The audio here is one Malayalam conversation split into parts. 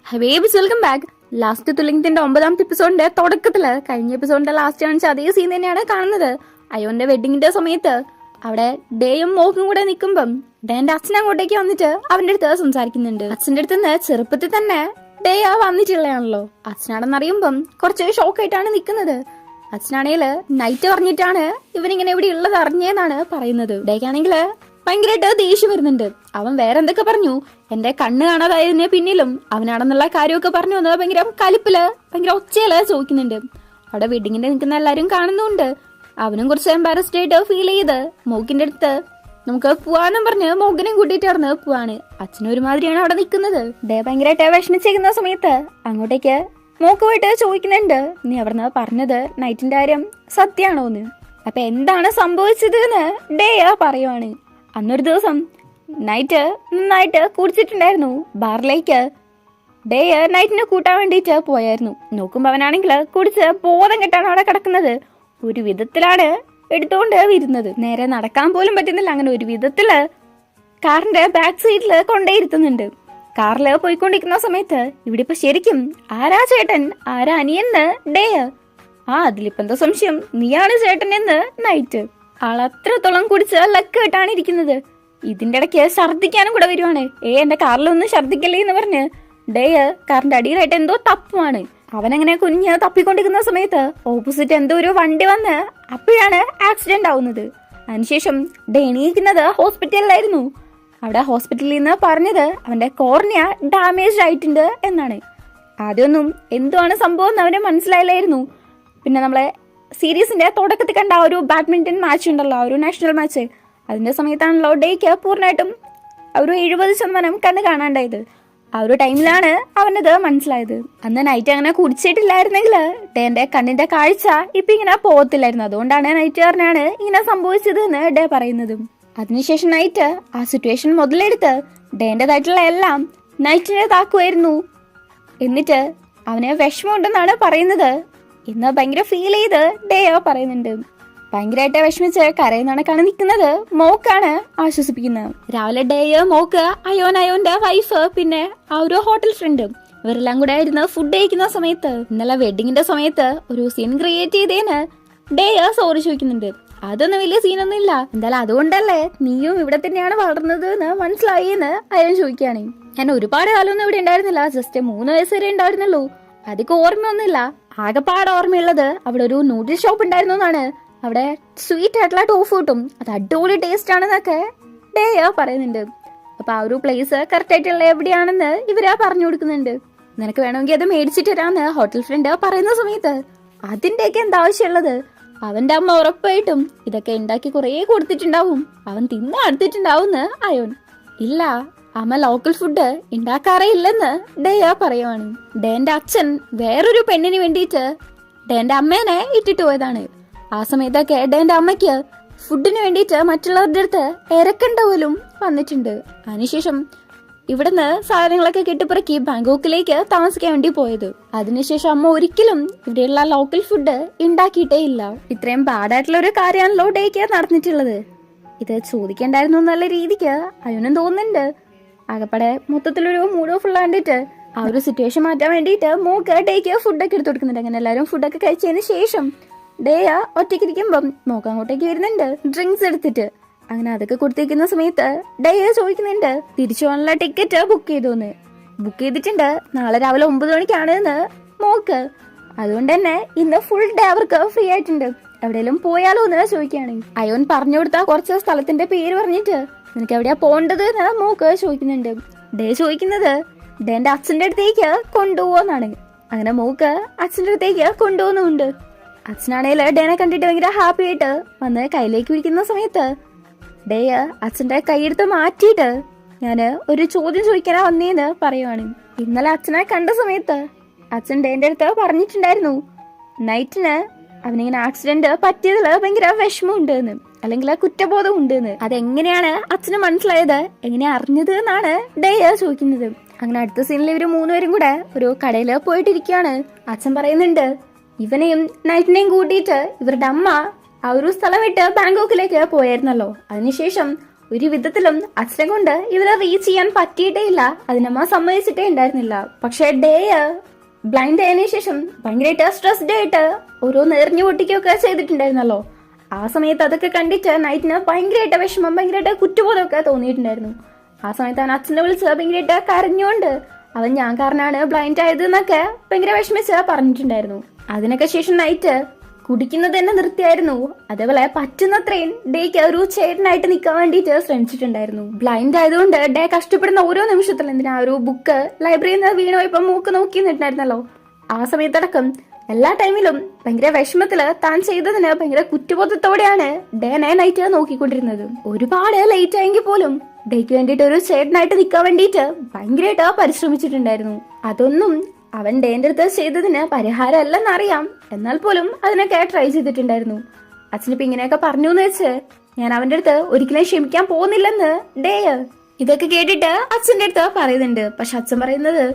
ഹബീബ്സ് വെൽക്കം ബാക്ക്. ലാസ്റ്റ് തുലിംഗത്തിന്റെ 9ാമത്തെ എപ്പിസോഡിന്റെ തുടക്കത്തില് കഴിഞ്ഞ എപ്പിസോഡിന്റെ ലാസ്റ്റ് കാണിച്ച അതേ സീൻ തന്നെയാണ് കാണുന്നത്. അയോന്റെ വെഡിങ്ങിന്റെ സമയത്ത് അവിടെ ഡേയും മോക്കും കൂടെ നിൽക്കുമ്പം ഡേന്റെ അച്ഛൻ അങ്ങോട്ടേക്ക് വന്നിട്ട് അവന്റെ അടുത്ത് സംസാരിക്കുന്നുണ്ട്. അച്ഛന്റെ അടുത്ത് നിന്ന് ചെറുപ്പത്തിൽ തന്നെ ഡേ വന്നിട്ടുള്ളതാണല്ലോ. അച്ഛനാണെന്നറിയുമ്പം കുറച്ച് ഷോക്കായിട്ടാണ് നിൽക്കുന്നത്. അച്ഛനാണേല് നൈറ്റ് പറഞ്ഞിട്ടാണ് ഇവനിങ്ങനെ ഇവിടെ ഉള്ളത് അറിഞ്ഞേന്നാണ് പറയുന്നത്. ഡേക്കാണെങ്കില് ഭയങ്കരമായിട്ട് ദേഷ്യം വരുന്നുണ്ട്. അവൻ വേറെ എന്തൊക്കെ പറഞ്ഞു, എന്റെ കണ്ണ് കാണാതായതിന് പിന്നിലും അവനാണെന്നുള്ള കാര്യമൊക്കെ പറഞ്ഞു വന്നത് ഭയങ്കര കലിപ്പില് ഭയങ്കര ഒച്ചയില് ചോദിക്കുന്നുണ്ട്. അവിടെ വെഡിങ്ങിന്റെ നിൽക്കുന്ന എല്ലാരും കാണുന്നുണ്ട്. അവനും കുറച്ച് എംബാരസ്ഡ് ആയിട്ട് ഫീൽ ചെയ്ത് മോക്കിന്റെ അടുത്ത് നമുക്ക് പോവാന്നും പറഞ്ഞ് മോക്കിനെയും കൂട്ടിയിട്ട് നടന്ന് പോവാണ്. അച്ഛനും ഒരുമാതിരിയാണ് അവിടെ നിൽക്കുന്നത്. ഡേ ഭയങ്കരമായിട്ട് വിഷമിച്ചിരിക്കുന്ന സമയത്ത് അങ്ങോട്ടേക്ക് മോക്ക് പോയിട്ട് ചോദിക്കുന്നുണ്ട്, നീ അവിടുന്ന് പറഞ്ഞത് നൈറ്റിന്റെ കാര്യം സത്യാണോന്ന്. അപ്പൊ എന്താണ് സംഭവിച്ചത് എന്ന് ഡേ പറയുവാണ്. അന്നൊരു ദിവസം നൈറ്റ് നന്നായിട്ട് കുടിച്ചിട്ടുണ്ടായിരുന്നു. ബാറിലേക്ക് ഡേ നൈറ്റിനെ കൂട്ടാൻ വേണ്ടിയിട്ട് പോയായിരുന്നു. നോക്കുമ്പോ അവനാണെങ്കിൽ കുടിച്ച് ബോധം കെട്ടാണ് അവിടെ കിടക്കുന്നത്. ഒരു വിധത്തിലാണ് എടുത്തോണ്ട് വരുന്നത്. നേരെ നടക്കാൻ പോലും പറ്റുന്നില്ല. അങ്ങനെ ഒരു വിധത്തില് കാറിന്റെ ബാക്ക് സീറ്റില് കൊണ്ടേയിരുത്തുന്നുണ്ട്. കാറില് പോയിക്കൊണ്ടിരിക്കുന്ന സമയത്ത് ഇവിടെ ഇപ്പൊ ശരിക്കും ആരാ ചേട്ടൻ ആരാ അനിയെന്ന് ഡേ അതിലിപ്പോ എന്താ സംശയം, നീയാണ് ചേട്ടൻ എന്ന് നൈറ്റ്. ആളത്രത്തോളം കുടിച്ച് ലക്ക് കെട്ടാണ് ഇരിക്കുന്നത്. ഇതിന്റെ ഇടയ്ക്ക് ഛർദ്ദിക്കാനും കൂടെ വരുവാണ്. എന്റെ കാറിലൊന്നും ഛർദ്ദിക്കല്ലേ എന്ന് പറഞ്ഞ് ഡേ കാറിന്റെ അടിയിലായിട്ട് എന്തോ തപ്പുവാണ്. അവനങ്ങനെ കുഞ്ഞ് തപ്പിക്കൊണ്ടിരിക്കുന്ന സമയത്ത് ഓപ്പോസിറ്റ് എന്തോ ഒരു വണ്ടി വന്ന് അപ്പോഴാണ് ആക്സിഡന്റ് ആവുന്നത്. അതിനുശേഷം ഡേ എണീക്കുന്നത് ഹോസ്പിറ്റലിലായിരുന്നു. അവിടെ ഹോസ്പിറ്റലിൽ നിന്ന് പറഞ്ഞത് അവന്റെ കോർണിയ ഡാമേജ് ആയിട്ടുണ്ട് എന്നാണ്. ആദ്യമൊന്നും എന്തുവാണ് സംഭവം എന്ന് അവന് മനസ്സിലായില്ലായിരുന്നു. പിന്നെ നമ്മളെ സീരീസിന്റെ തുടക്കത്തിൽ കണ്ട ആ ഒരു ബാഡ്മിന്റൺ മാച്ച് ഉണ്ടല്ലോ, ഒരു നാഷണൽ മാച്ച്, അതിന്റെ സമയത്താണല്ലോ ഡേക്ക് പൂർണ്ണമായിട്ടും ഒരു 70% കണ്ണ് കാണാണ്ടായത്. ആ ഒരു ടൈമിലാണ് അവനത് മനസ്സിലായത്. അന്ന് നൈറ്റ് അങ്ങനെ കുടിച്ചിട്ടില്ലായിരുന്നെങ്കിൽ ഡേന്റെ കണ്ണിന്റെ കാഴ്ച ഇപ്പൊ ഇങ്ങനെ പോകത്തില്ലായിരുന്നു. അതുകൊണ്ടാണ് നൈറ്റുകാരനാണ് ഇങ്ങനെ സംഭവിച്ചത് എന്ന് ഡേ പറയുന്നതും. അതിനുശേഷം നൈറ്റ് ആ സിറ്റുവേഷൻ മുതലെടുത്ത് ഡേന്റേതായിട്ടുള്ള എല്ലാം നൈറ്റിനെ താക്കുമായിരുന്നു. എന്നിട്ട് അവന് വിഷമമുണ്ടെന്നാണ് പറയുന്നത്. ഇന്ന് ഭയങ്കര ഫീൽ ചെയ്ത് ഡേ പറയുന്നുണ്ട്. ഭയങ്കരമായിട്ട് വിഷമിച്ച് കരയുന്നണക്കാണ് നിൽക്കുന്നത്. മോക്കാണ് ആശ്വസിപ്പിക്കുന്നത്. രാവിലെ ഡേ മോക്ക് അയോന്റെ വൈഫ് പിന്നെ ആ ഒരു ഹോട്ടൽ ഫ്രണ്ട് ഇവരെല്ലാം കൂടെ ആയിരുന്നു ഫുഡ് കഴിക്കുന്ന സമയത്ത് ഇന്നലെ വെഡിങ്ങിന്റെ സമയത്ത് ഒരു സീൻ ക്രിയേറ്റ് ചെയ്തേന് ഡേ സോറി ചോദിക്കുന്നുണ്ട്. അതൊന്നും വലിയ സീനൊന്നും ഇല്ല, എന്തായാലും അതുകൊണ്ടല്ലേ നീയും ഇവിടെ തന്നെയാണ് വളർന്നത് എന്ന് മനസ്സിലായി എന്ന് അയാൾ ചോദിക്കുകയാണ്. ഞാൻ ഒരുപാട് കാലമൊന്നും ഇവിടെ ഉണ്ടായിരുന്നില്ല, ജസ്റ്റ് 3 വയസ്സ് വരെ ഉണ്ടായിരുന്നുള്ളൂ. അധികം ഓർമ്മയൊന്നുമില്ല. ആകെപ്പാട് ഓർമ്മയുള്ളത് അവിടെ ഒരു നൂഡിൽസ് ഷോപ്പ് ഉണ്ടായിരുന്നു എന്നാണ്. അവിടെ സ്വീറ്റ് ആയിട്ടുള്ള ടോഫ് കിട്ടും, അത് അടിപൊളി ടേസ്റ്റ് ആണെന്നൊക്കെ ഡേ പറയുന്നുണ്ട്. അപ്പൊ ആ ഒരു പ്ലേസ് കറക്റ്റ് ആയിട്ടുള്ള എവിടെയാണെന്ന് ഇവരാ പറഞ്ഞു കൊടുക്കുന്നുണ്ട്. നിനക്ക് വേണമെങ്കിൽ അത് മേടിച്ചിട്ട് തരാന്ന് ഹോട്ടൽ ഫ്രണ്ട് പറയുന്ന സമയത്ത് അതിന്റെയൊക്കെ എന്താ ആവശ്യമുള്ളത്, അവന്റെ അമ്മ ഉറപ്പായിട്ടും ഇതൊക്കെ ഉണ്ടാക്കി കുറെ കൊടുത്തിട്ടുണ്ടാവും, അവൻ തിന്ന് അടുത്തിട്ടുണ്ടാവും അയോൻ. ഇല്ല, അമ്മ ലോക്കൽ ഫുഡ് ഉണ്ടാക്കാറേ ഇല്ലെന്ന് ഡേ പറയുവാണ്. ഡേന്റെ അച്ഛൻ വേറൊരു പെണ്ണിന് വേണ്ടിയിട്ട് ഡേന്റെ അമ്മേനെ ഇട്ടിട്ട് പോയതാണ്. ആ സമയത്തൊക്കെ ഡേന്റെ അമ്മയ്ക്ക് ഫുഡിന് വേണ്ടിയിട്ട് മറ്റുള്ളവരുടെ അടുത്ത് ഇരക്കണ്ട പോലും വന്നിട്ടുണ്ട്. അതിനുശേഷം ഇവിടുന്ന് സാധനങ്ങളൊക്കെ കെട്ടിപ്പിറക്കി ബാങ്കോക്കിലേക്ക് താമസിക്കാൻ വേണ്ടി പോയത്. അതിനുശേഷം അമ്മ ഒരിക്കലും ഇവിടെയുള്ള ലോക്കൽ ഫുഡ് ഉണ്ടാക്കിയിട്ടേ ഇല്ല. ഇത്രയും ബാഡായിട്ടുള്ള ഒരു കാര്യമാണല്ലോ ഡേക്ക് നടന്നിട്ടുള്ളത്. ഇത് ചോദിക്കണ്ടായിരുന്നു നല്ല രീതിക്ക് അയ്യോനും തോന്നുന്നുണ്ട്. ആകപ്പാടെ മൊത്തത്തിലൊരു മൂഡ് ഓഫ് കണ്ടിട്ട് ആ ഒരു സിറ്റുവേഷൻ മാറ്റാൻ വേണ്ടിയിട്ട് മോക്ക് ഡേക്ക് ഫുഡൊക്കെ എടുത്തു കൊടുക്കുന്നുണ്ട്. അങ്ങനെ എല്ലാവരും ഫുഡൊക്കെ കഴിച്ചതിന് ശേഷം ഡേ ഒറ്റയ്ക്ക് ഇരിക്കുമ്പം മോക്ക് അങ്ങോട്ടേക്ക് വരുന്നുണ്ട് ഡ്രിങ്ക്സ് എടുത്തിട്ട്. അങ്ങനെ അതൊക്കെ കൊടുത്തിരിക്കുന്ന സമയത്ത് ഡേ ചോദിക്കുന്നുണ്ട് തിരിച്ചു പോകാനുള്ള ടിക്കറ്റ് ബുക്ക് ചെയ്തോന്ന്. ബുക്ക് ചെയ്തിട്ടുണ്ട്, നാളെ രാവിലെ 9 മണിക്കാണ് മോക്ക്. അതുകൊണ്ട് തന്നെ ഇന്ന് ഫുൾ ഡേ അവർക്ക് ഫ്രീ ആയിട്ടുണ്ട്. എവിടെയെങ്കിലും പോയാലോ എന്ന് ചോദിക്കുകയാണ്. അയോൻ പറഞ്ഞു കൊടുത്ത കുറച്ച് സ്ഥലത്തിന്റെ പേര് പറഞ്ഞിട്ട് നിനക്ക് എവിടെയാ പോണ്ടത് എന്ന് മോക്ക് ചോദിക്കുന്നുണ്ട്. ഡേ ചോദിക്കുന്നത് ഡേന്റെ അച്ഛന്റെ അടുത്തേക്ക് കൊണ്ടുപോകുന്നാണ്. അങ്ങനെ മോക്ക് അച്ഛന്റെ അടുത്തേക്ക് കൊണ്ടുപോകുന്നുണ്ട്. അച്ഛനാണേല് ഡേനെ കണ്ടിട്ട് ഭയങ്കര ഹാപ്പി ആയിട്ട് വന്ന് കയ്യിലേക്ക് പിടിക്കുന്ന സമയത്ത് ഡേ അച്ഛന്റെ കൈയെടുത്ത് മാറ്റിയിട്ട് ഞാന് ഒരു ചോദ്യം ചോദിക്കാനാ വന്നേന്ന് പറയുവാണ്. ഇന്നലെ അച്ഛനെ കണ്ട സമയത്ത് അച്ഛൻ ഡേന്റെ അടുത്ത് പറഞ്ഞിട്ടുണ്ടായിരുന്നു നൈറ്റിന് അവനിങ്ങനെ ആക്സിഡന്റ് പറ്റിയതില് ഭയങ്കര വിഷമമുണ്ട് എന്ന്, അല്ലെങ്കിൽ കുറ്റബോധം ഉണ്ട് എന്ന്. അതെങ്ങനെയാണ് അച്ഛന് മനസ്സിലായത്, എങ്ങനെയാ അറിഞ്ഞത് എന്നാണ് ഡേ ചോദിക്കുന്നത്. അങ്ങനെ അടുത്ത സീനിൽ ഇവര് 3 പേരും കൂടെ ഒരു കടയില് പോയിട്ടിരിക്കുകയാണ്. അച്ഛൻ പറയുന്നുണ്ട് ഇവനെയും നൈറ്റിനെയും കൂട്ടിയിട്ട് ഇവരുടെ അമ്മ ആ ഒരു സ്ഥലം വിട്ട് ബാങ്കോക്കിലേക്ക് പോയായിരുന്നല്ലോ. അതിനുശേഷം ഒരു വിധത്തിലും അച്ഛനെ കൊണ്ട് ഇവരെ റീച്ച് ചെയ്യാൻ പറ്റിയിട്ടേ ഇല്ല. അതിനമ്മ സമ്മതിച്ചിട്ടേ ഉണ്ടായിരുന്നില്ല. പക്ഷെ ഡേ ബ്ലൈൻഡ് ആയതിനു ശേഷം ഭയങ്കരമായിട്ട് സ്ട്രെസ്ഡ് ആയിട്ട് ഓരോന്ന് എറിഞ്ഞു പൊട്ടിക്കുകയൊക്കെ ചെയ്തിട്ടുണ്ടായിരുന്നല്ലോ. ആ സമയത്ത് അതൊക്കെ കണ്ടിട്ട് നൈറ്റിന് ഭയങ്കരമായിട്ട് വിഷമം, ഭയങ്കരമായിട്ട് കുറ്റബോധമൊക്കെ തോന്നിയിട്ടുണ്ടായിരുന്നു. ആ സമയത്ത് അവൻ അച്ഛനെ വിളിച്ച് ഭയങ്കരമായിട്ട് കരഞ്ഞുകൊണ്ട് അവൻ ഞാൻ കാരണമാണ് ബ്ലൈൻഡ് ആയത് എന്നൊക്കെ ഭയങ്കര വിഷമിച്ച് പറഞ്ഞിട്ടുണ്ടായിരുന്നു. അതിനൊക്കെ ശേഷം നൈറ്റ് കുടിക്കുന്നത് തന്നെ നിർത്തിയായിരുന്നു. അതേപോലെ പറ്റുന്നത്രയും ഡേക്ക് ഒരു ചേട്ടനായിട്ട് നിൽക്കാൻ വേണ്ടിയിട്ട് ശ്രമിച്ചിട്ടുണ്ടായിരുന്നു. ബ്ലൈൻഡ് ആയതുകൊണ്ട് ഡേ കഷ്ടപ്പെടുന്ന ഓരോ നിമിഷത്തിലും എന്തിനാ ഒരു ബുക്ക് ലൈബ്രറിയിൽ നിന്ന് വീണു പോയപ്പോ മൂക്ക് നോക്കി നിന്നിട്ടുണ്ടായിരുന്നല്ലോ. ആ സമയത്തടക്കം എല്ലാ ടൈമിലും ഭയങ്കര വിഷമത്തില് താൻ ചെയ്തതിന് ഭയങ്കര കുറ്റബോധത്തോടെയാണ് ഡേ നൈറ്റ് നോക്കിക്കൊണ്ടിരുന്നത്. ഒരുപാട് ലേറ്റ് ആയെങ്കിൽ പോലും ഡേക്ക് വേണ്ടിയിട്ട് ഒരു ചേട്ടനായിട്ട് നിൽക്കാൻ വേണ്ടിയിട്ട് ഭയങ്കരമായിട്ട് പരിശ്രമിച്ചിട്ടുണ്ടായിരുന്നു. അതൊന്നും അവൻ ഡേന്റെ അടുത്ത് ചെയ്തതിന് പരിഹാരമല്ലെന്നറിയാം, എന്നാൽ പോലും അതിനൊക്കെ ട്രൈ ചെയ്തിട്ടുണ്ടായിരുന്നു. അച്ഛനിപ്പോ ഇങ്ങനെയൊക്കെ പറഞ്ഞു എന്ന് വെച്ച് ഞാൻ അവന്റെ അടുത്ത് ഒരിക്കലും ക്ഷമിക്കാൻ പോകുന്നില്ലെന്ന് ഡേ ഇതൊക്കെ കേട്ടിട്ട് അച്ഛന്റെ അടുത്ത് പറയുന്നുണ്ട്. പക്ഷെ അച്ഛൻ പറയുന്നത്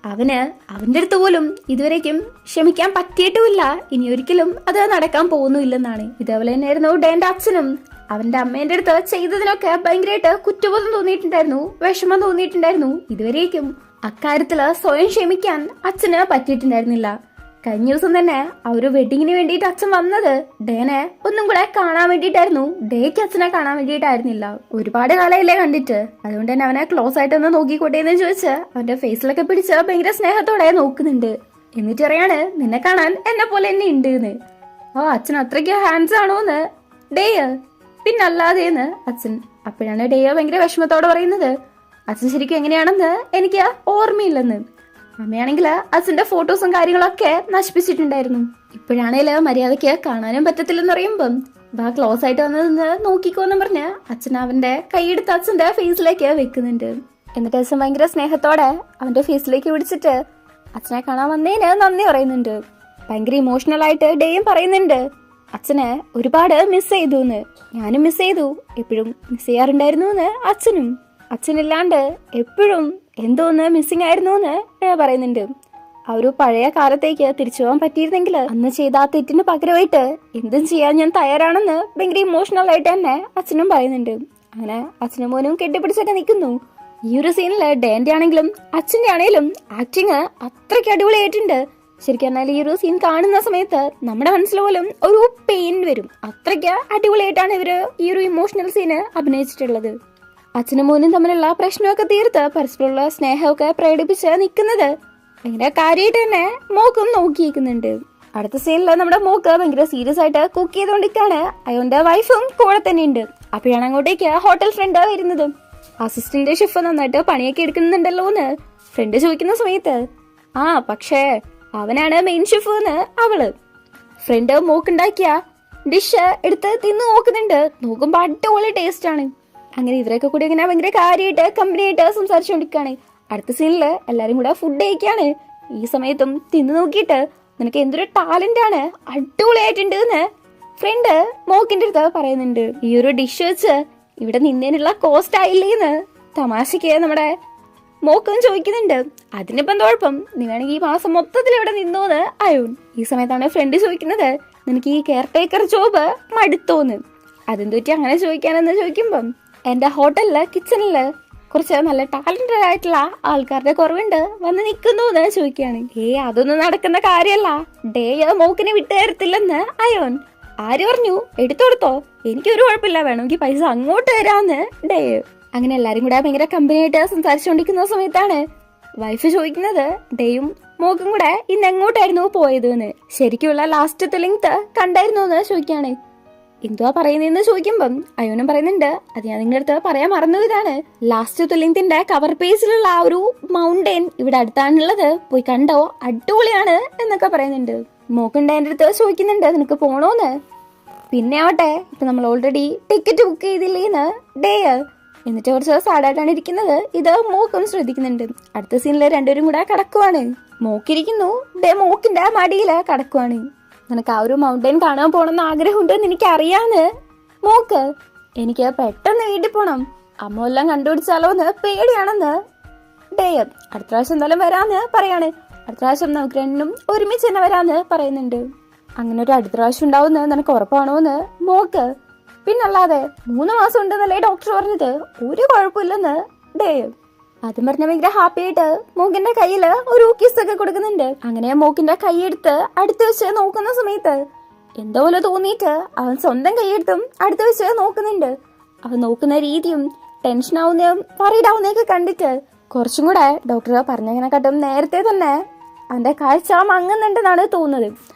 അവന്റെ അടുത്ത് പോലും ഇതുവരേക്കും ക്ഷമിക്കാൻ പറ്റിയിട്ടുമില്ല, ഇനി ഒരിക്കലും അത് നടക്കാൻ പോകുന്നില്ലെന്നാണ്. ഇതേപോലെ തന്നെയായിരുന്നു ഡേന്റെ അച്ഛനും അവന്റെ അമ്മേന്റെ അടുത്ത് ചെയ്തതിനൊക്കെ ഭയങ്കരമായിട്ട് കുറ്റബോധം തോന്നിയിട്ടുണ്ടായിരുന്നു, വിഷമം തോന്നിയിട്ടുണ്ടായിരുന്നു. ഇതുവരേക്കും അക്കാര്യത്തില് സ്വയം ക്ഷമിക്കാൻ അച്ഛന് പറ്റിയിട്ടുണ്ടായിരുന്നില്ല. കഴിഞ്ഞ ദിവസം തന്നെ ആ ഒരു വെഡിങ്ങിന് വേണ്ടിയിട്ട് അച്ഛൻ വന്നത് ഡേനെ ഒന്നും കൂടെ കാണാൻ വേണ്ടിയിട്ടായിരുന്നു, ഡേക്ക് അച്ഛനെ കാണാൻ വേണ്ടിയിട്ടായിരുന്നില്ല. ഒരുപാട് കാലയില്ലേ കണ്ടിട്ട്, അതുകൊണ്ട് തന്നെ അവനെ ക്ലോസ് ആയിട്ടൊന്ന് നോക്കിക്കോട്ടെ എന്ന് ചോദിച്ച് അവന്റെ ഫേസിലൊക്കെ പിടിച്ച് ഭയങ്കര സ്നേഹത്തോടെ നോക്കുന്നുണ്ട്. എന്നിട്ട് അറിയാണ് നിന്നെ കാണാൻ എന്നെ പോലെ തന്നെ ഉണ്ട് എന്ന്. അച്ഛൻ അത്രയ്ക്ക് ഹാൻഡ്സ് ആണോന്ന് ഡേ പിന്നല്ലാതെന്ന് അച്ഛൻ. അപ്പോഴാണ് ഡേ ഭയങ്കര വിഷമത്തോടെ പറയുന്നത് അച്ഛൻ ശരിക്കും എങ്ങനെയാണെന്ന് എനിക്ക് ഓർമ്മയില്ലെന്ന്. അമ്മയാണെങ്കിൽ അച്ഛന്റെ ഫോട്ടോസും കാര്യങ്ങളൊക്കെ നശിപ്പിച്ചിട്ടുണ്ടായിരുന്നു. ഇപ്പോഴാണേല് മര്യാദയ്ക്ക് കാണാനും പറ്റത്തില്ലെന്ന് പറയുമ്പം ക്ലോസ് ആയിട്ട് വന്ന് നോക്കിക്കോന്ന് പറഞ്ഞ് അച്ഛൻ അവന്റെ കൈയെടുത്ത് അച്ഛന്റെ ഫേസിലേക്ക് വെക്കുന്നുണ്ട്. എന്നിട്ട് അച്ഛൻ ഭയങ്കര സ്നേഹത്തോടെ അവന്റെ ഫേസിലേക്ക് പിടിച്ചിട്ട് അച്ഛനെ കാണാൻ വന്നതിന് നന്ദി പറയുന്നുണ്ട്. ഭയങ്കര ഇമോഷണൽ ആയിട്ട് ഡേയും പറയുന്നുണ്ട് അച്ഛനെ ഒരുപാട് മിസ് ചെയ്തു എന്ന്. ഞാനും മിസ് ചെയ്തു, എപ്പോഴും മിസ് ചെയ്യാറുണ്ടായിരുന്നു എന്ന് അച്ഛനും. അച്ഛനില്ലാണ്ട് എപ്പോഴും എന്തോന്ന് മിസ്സിംഗ് ആയിരുന്നു എന്ന് പറയുന്നുണ്ട്. ആ ഒരു പഴയ കാലത്തേക്ക് തിരിച്ചു പോകാൻ പറ്റിയിരുന്നെങ്കിൽ അന്ന് ചെയ്ത ആ തെറ്റിന് പകരമായിട്ട് എന്തും ചെയ്യാൻ ഞാൻ തയ്യാറാണെന്ന് ഭയങ്കര ഇമോഷണൽ ആയിട്ട് തന്നെ അച്ഛനും പറയുന്നുണ്ട്. അങ്ങനെ അച്ഛനും മോനും കെട്ടിപ്പിടിച്ചൊക്കെ നിൽക്കുന്നു. ഈ ഒരു സീനില് ഡേന്റെ ആണെങ്കിലും അച്ഛന്റെ ആണെങ്കിലും ആക്ടിങ് അത്രയ്ക്ക് അടിപൊളിയായിട്ടുണ്ട്. ശരിക്കും പറഞ്ഞാൽ ഈ ഒരു സീൻ കാണുന്ന സമയത്ത് നമ്മുടെ മനസ്സിൽ പോലും ഒരു പെയിൻ വരും. അത്രയ്ക്ക് അടിപൊളിയായിട്ടാണ് ഇവര് ഈ ഒരു ഇമോഷണൽ സീന് അഭിനയിച്ചിട്ടുള്ളത്. അച്ഛനും മോനും തമ്മിലുള്ള പ്രശ്നമൊക്കെ തീർത്ത് പരസ്പരമുള്ള സ്നേഹമൊക്കെ പ്രകടിപ്പിച്ച് നിൽക്കുന്നത് ഭയങ്കര കാര്യമായിട്ട് തന്നെ മോക്കും നോക്കിയിരിക്കുന്നുണ്ട്. അടുത്ത സീനില് നമ്മുടെ മോക്ക് ഭയങ്കര സീരിയസ് ആയിട്ട് കുക്ക് ചെയ്തുകൊണ്ടിരിക്കാണ്. അയോന്റെ വൈഫും കൂടെ തന്നെ ഉണ്ട്. അപ്പോഴാണ് അങ്ങോട്ടേക്ക് ഹോട്ടൽ ഫ്രണ്ട് വരുന്നത്. അസിസ്റ്റന്റ് ഷെഫ് നന്നായിട്ട് പണിയൊക്കെ എടുക്കുന്നുണ്ടല്ലോ എന്ന് ഫ്രണ്ട് ചോദിക്കുന്ന സമയത്ത് പക്ഷേ അവനാണ് മെയിൻ ഷെഫ് എന്ന് അവള്. ഫ്രണ്ട് മോക്കുണ്ടാക്കിയ ഡിഷ് എടുത്ത് തിന്ന് നോക്കുന്നുണ്ട്. നോക്കുമ്പോ അടിപൊളി ടേസ്റ്റ് ആണ്. അങ്ങനെ ഇവരൊക്കെ കൂടി ഇങ്ങനെ ഭയങ്കര കാര്യമായിട്ട് കമ്പനിയായിട്ട് സംസാരിച്ചുകൊണ്ടിരിക്കുകയാണ്. അടുത്ത സീനില് എല്ലാരും കൂടെ ഫുഡ് കഴിക്കാണ്. ഈ സമയത്തും തിന്നു നോക്കിയിട്ട് നിനക്ക് എന്തൊരു ടാലന്റ് ആണ്, അടിപൊളിയായിട്ടുണ്ട് എന്ന് ഫ്രണ്ട് മോക്കിന്റെ അടുത്ത് പറയുന്നുണ്ട്. ഈ ഒരു ഡിഷ് വെച്ച് ഇവിടെ നിന്നതിനുള്ള കോസ്റ്റ് ആയില്ലേന്ന് തമാശക്ക് നമ്മുടെ മോക്കും ചോദിക്കുന്നുണ്ട്. അതിനിപ്പം കുഴപ്പം, നീ വേണമെങ്കിൽ ഈ മാസം മൊത്തത്തിൽ ഇവിടെ നിന്നോന്ന് അയോൺ. ഈ സമയത്താണ് ഫ്രണ്ട് ചോദിക്കുന്നത് നിനക്ക് ഈ കെയർ ടേക്കർ ജോബ് മടുത്തോന്ന്. അതെന്തുപറ്റി അങ്ങനെ ചോദിക്കാനെന്ന് ചോദിക്കുമ്പം എന്റെ ഹോട്ടലില് കിച്ചണില് കുറച്ച് നല്ല ടാലന്റഡ് ആയിട്ടുള്ള ആൾക്കാരുടെ കുറവുണ്ട്, വന്ന് നിൽക്കുന്നു എന്ന് ചോദിക്കുകയാണ്. അതൊന്നും നടക്കുന്ന കാര്യമല്ല, ഡേ മോക്കിനെ വിട്ടു തരത്തില്ലെന്ന് അയോൺ. ആര് പറഞ്ഞു? എടുത്തു കൊടുത്തോ, എനിക്കൊരു കുഴപ്പമില്ല, വേണമെങ്കിൽ പൈസ അങ്ങോട്ട് തരാന്ന് ഡേ. അങ്ങനെ എല്ലാരും കൂടെ ഭയങ്കര കമ്പനിയായിട്ട് സംസാരിച്ചുകൊണ്ടിരിക്കുന്ന സമയത്താണ് വൈഫ് ചോദിക്കുന്നത് ഡേയും മോക്കും കൂടെ ഇന്ന് എങ്ങോട്ടായിരുന്നു പോയത് എന്ന്. ശരിക്കുള്ള ലാസ്റ്റത്തെ ലിങ്ക് കണ്ടായിരുന്നു എന്ന് ചോദിക്കുകയാണ്. എന്തുവാ പറയുന്നതെന്ന് ചോദിക്കുമ്പം അയോനും പറയുന്നുണ്ട് അത് ഞാൻ നിങ്ങളുടെ അടുത്ത് പറയാൻ മറന്നതാണ്. ലാസ്റ്റ് തുലിന്റെ കവർ പേജിലുള്ള ആ ഒരു മൗണ്ടൻ ഇവിടെ അടുത്താണുള്ളത്, പോയി കണ്ടോ, അടിപൊളിയാണ് എന്നൊക്കെ പറയുന്നുണ്ട്. മോക്കുണ്ട് എന്റെ അടുത്ത് ചോദിക്കുന്നുണ്ട് നിനക്ക് പോണോന്ന്. പിന്നെ ആവട്ടെ ഇപ്പൊ നമ്മൾ ഓൾറെഡി ടിക്കറ്റ് ബുക്ക് ചെയ്തില്ലേന്ന് ഡേ. എന്നിട്ട് കുറച്ച് സാഡായിട്ടാണ് ഇരിക്കുന്നത്. ഇത് മോക്കും ശ്രദ്ധിക്കുന്നുണ്ട്. അടുത്ത സീനില് രണ്ടുപേരും കൂടെ കടക്കുവാണ്. മോക്കിരിക്കുന്നു, ഡേ മോക്കിന്റെ മടിയില് കടക്കുവാണ്. നിനക്ക് ആ ഒരു മൗണ്ടൻ കാണാൻ പോണെന്ന് ആഗ്രഹമുണ്ടെന്ന് എനിക്ക് അറിയാന്ന് മോക്ക്. എനിക്ക് പെട്ടെന്ന് വീട്ടിൽ പോണം, അമ്മ എല്ലാം കണ്ടുപിടിച്ചാലോ എന്ന് പേടിയാണെന്ന് ഡേ. അടുത്ത പ്രാവശ്യം എന്തായാലും വരാന്ന് പറയാണ്. അടുത്ത പ്രാവശ്യം നമുക്ക് രണ്ടും ഒരുമിച്ച് തന്നെ വരാന്ന് പറയുന്നുണ്ട്. അങ്ങനെ ഒരു അടുത്ത പ്രാവശ്യം ഉണ്ടാവുന്ന നിനക്ക് ഉറപ്പാണോ എന്ന് മോക്ക്. പിന്നല്ലാതെ 3 മാസം ഉണ്ടെന്നല്ലേ ഡോക്ടർ പറഞ്ഞത്, ഒരു കുഴപ്പമില്ലെന്ന് ഡേ. അതും പറഞ്ഞ ഭയങ്കര ഹാപ്പി ആയിട്ട് മോക്കിന്റെ കയ്യില് ഒരു കിസ് ഒക്കെ കൊടുക്കുന്നുണ്ട്. അങ്ങനെ മോക്കിന്റെ കൈയെടുത്ത് അടുത്ത് വെച്ച് നോക്കുന്ന സമയത്ത് എന്തോ പോലെ തോന്നിയിട്ട് അവൻ സ്വന്തം കൈയെടുത്തും അടുത്ത് വെച്ച് നോക്കുന്നുണ്ട്. അവൻ നോക്കുന്ന രീതിയും ടെൻഷൻ ആവുന്നതും വറീഡ് ആവുന്നതൊക്കെ കണ്ടിട്ട് കുറച്ചും കൂടെ ഡോക്ടർ പറഞ്ഞതിനെക്കാട്ടും നേരത്തെ തന്നെ അവന്റെ കാഴ്ച മങ്ങുന്നുണ്ടെന്നാണ് തോന്നുന്നത്.